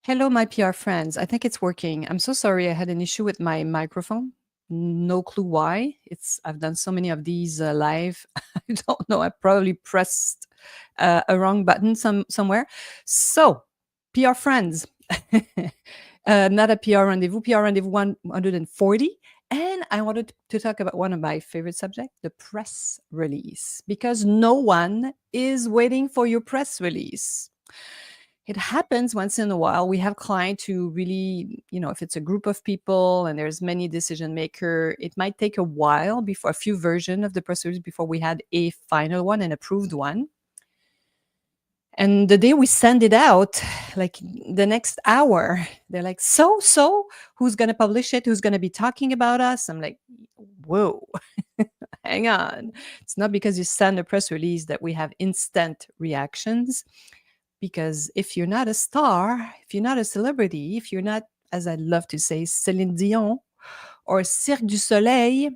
Hello, my PR friends. I think it's working. I'm so sorry. I had an issue with my microphone. No clue why. I've done so many of these live. I don't know. I probably pressed a wrong button somewhere. So, PR friends, not a PR rendezvous. PR rendezvous 140. And I wanted to talk about one of my favorite subjects, the press release, because no one is waiting for your press release. It happens once in a while. We have clients who really, if it's a group of people and there's many decision maker, it might take a while before a few versions of the press release before we had a final one, an approved one. And the day we send it out, like the next hour, they're like, so, who's going to publish it? Who's going to be talking about us? I'm like, whoa, hang on. It's not because you send a press release that we have instant reactions. Because if you're not a star, if you're not a celebrity, if you're not, as I love to say, Céline Dion or Cirque du Soleil,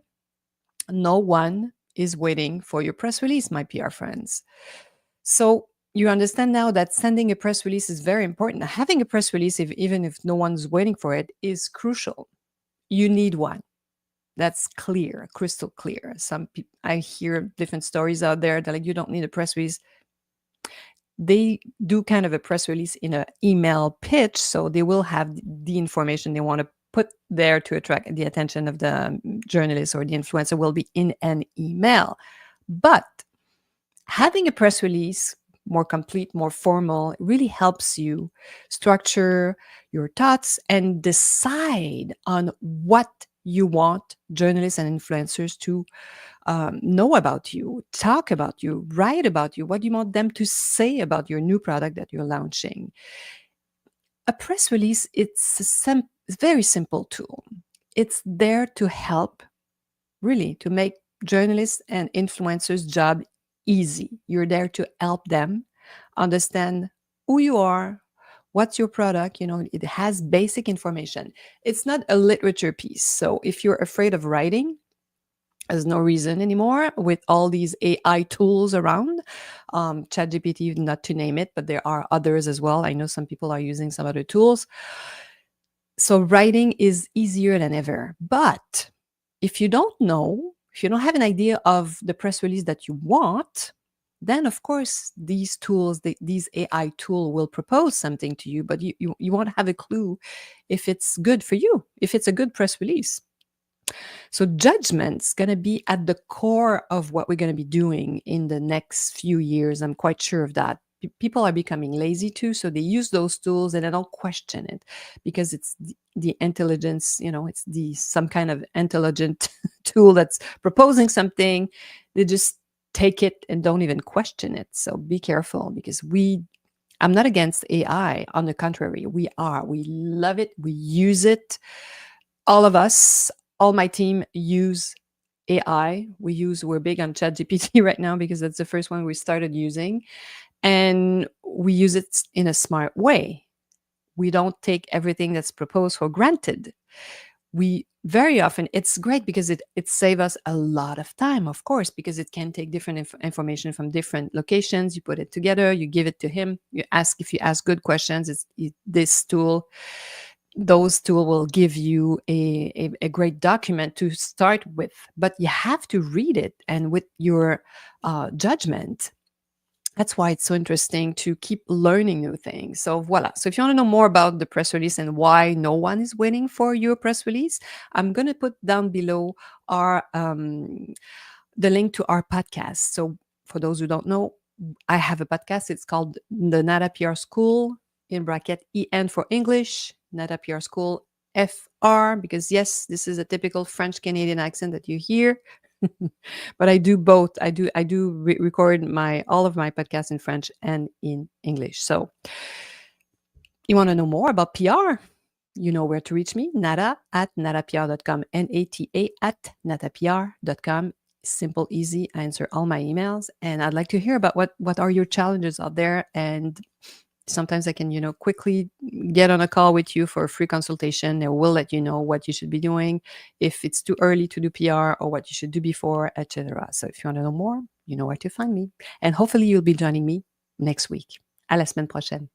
no one is waiting for your press release, my PR friends. So you understand now that sending a press release is very important. Having a press release, even if no one's waiting for it, is crucial. You need one. That's clear, crystal clear. Some people, I hear different stories out there that like, you don't need a press release. They do kind of a press release in an email pitch, so they will have the information they want to put there to attract the attention of the journalist or the influencer will be in an email. But having a press release, more complete, more formal, really helps you structure your thoughts and decide on what you want journalists and influencers to know about you, talk about you, write about you, what do you want them to say about your new product that you're launching. A press release, it's a very simple tool. It's there to help, really, to make journalists and influencers' job easy. You're there to help them understand who you are, what's your product. It has basic information. It's not a literature piece. So if you're afraid of writing, there's no reason anymore with all these AI tools around, ChatGPT, not to name it, but there are others as well. I know some people are using some other tools. So writing is easier than ever. But if you don't know, if you don't have an idea of the press release that you want, then of course these tools, these AI tool will propose something to you, but you won't have a clue if it's good for you, if it's a good press release. So judgment's going to be at the core of what we're going to be doing in the next few years. I'm quite sure of that. People are becoming lazy too, so they use those tools and they don't question it because it's the intelligence, it's some kind of intelligent tool that's proposing something. They just take it and don't even question it. So be careful because I'm not against AI. On the contrary, we love it. We use it. All of us, all my team use AI. We're big on ChatGPT right now because that's the first one we started using. And we use it in a smart way. We don't take everything that's proposed for granted. We very often, it's great because it saves us a lot of time, of course, because it can take different information from different locations. You put it together, you give it to him. If you ask good questions, this tool. Those tools will give you a great document to start with, but you have to read it and with your judgment. That's why it's so interesting to keep learning new things. So voila. So if you want to know more about the press release and why no one is waiting for your press release, I'm going to put down below the link to our podcast. So for those who don't know, I have a podcast. It's called the Nada PR School, in bracket EN for English, Nada PR School FR, because yes, this is a typical French Canadian accent that you hear. But I do both. I do record all of my podcasts in French and in English. So you want to know more about PR? You know where to reach me, nata@natapr.com, NATA@natapr.com. Simple, easy. I answer all my emails, and I'd like to hear about what are your challenges out there. And sometimes I can, quickly get on a call with you for a free consultation. They will let you know what you should be doing, if it's too early to do PR or what you should do before, etc. So if you want to know more, you know where to find me. And hopefully you'll be joining me next week. À la semaine prochaine.